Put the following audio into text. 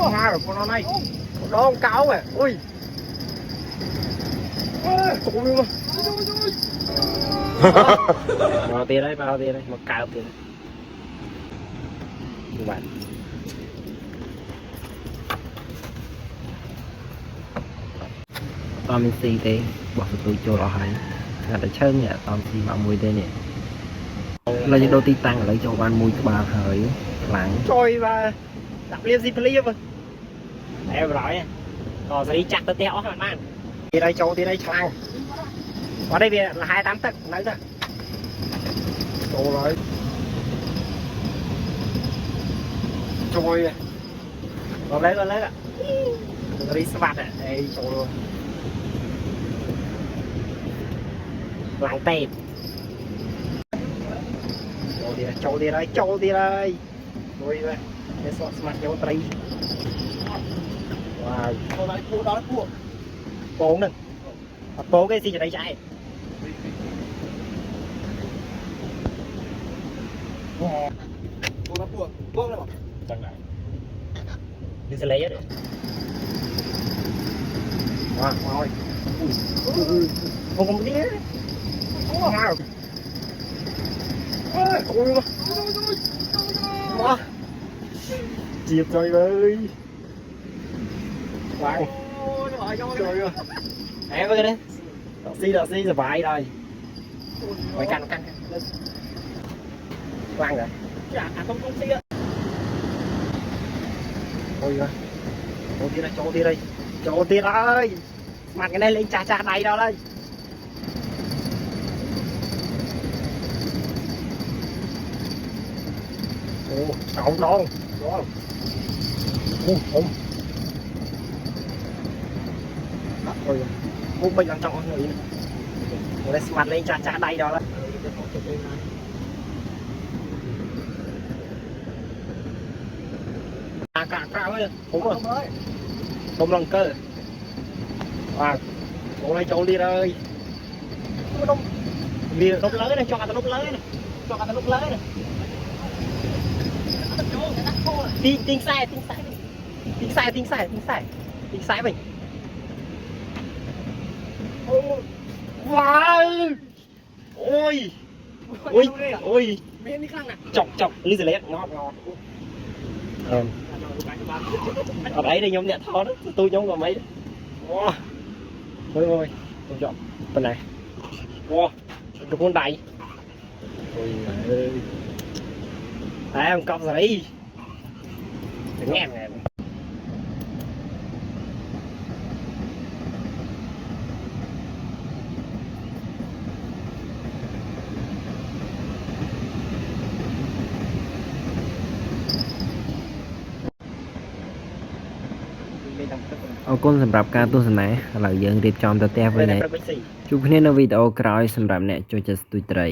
Hoa rồi con này. Đó con cáo à. Ui. Trời ơi. Bao tiền đấy, một cào tiền. Các bạn. Tôm xì thế, bỏ tôi cho nó hay. Là để chơi nhỉ, tôm xì bảo mùi thế nè. Là những đôi tí tăng lấy cho bạn mùi của bà hơi lắng. Trời và đập liêm gì phải liêm. Em rồi nha. Còn sẽ đi chặt tới téo hả bạn. Thì đây chỗ thì đây chăng. Ở đây là 28 tấc lấy ra. Trời ơi. Trời. Còn lấy ạ. Rồi đi svat ạ. Đây trời ơi. Lặng tèm. Chỗ đi đây. Rồi đây. Để sọt mặt vô tay. Wow. Đó là cua. Bốn nè. Bốn cái gì ở đây chạy. Cua này. Chẳng lại. Đi sẽ lấy hết. Wow, rồi. Không biết. Wow. Ôi. Wow. Chiệp trời ơi. Wow. Trời ơi. Em ơi đây. Đọc xi rồi vãi rồi. Phải căng. Quang rồi. Dạ, không xi á. Ôi ơi. Chỗ tiết ơi. Mặt cái này lên chà đầy đâu đây. Ồ, cậu non. Đó. Ôi. Ôi. Cũng bình trọng người này. Đây mặt lên chà đầy đó đấy. Cả ơi. Không lần cơ. À, chỗ đi rồi. Vì nút lớn này, cho cả nút lớn này. Tính sai mình. Wow. Ôi. Chọc lý gì lấy ngọt. Ở đấy đây nhóm nhận thó đó, tôi nhóm vào mấy. Wow. Ôi, tôi chọn bên này. Wow, được con đầy. Ôi ơi. Em cọc rồi đi. Đừng em. Ồ conสำหรับการទស្សនាឥឡូវយើងរៀបចំទៅផ្ទះវិញហើយជួបគ្នានៅវីដេអូក្រោយសម្រាប់អ្នកចូលចិត្តស្ទួយត្រី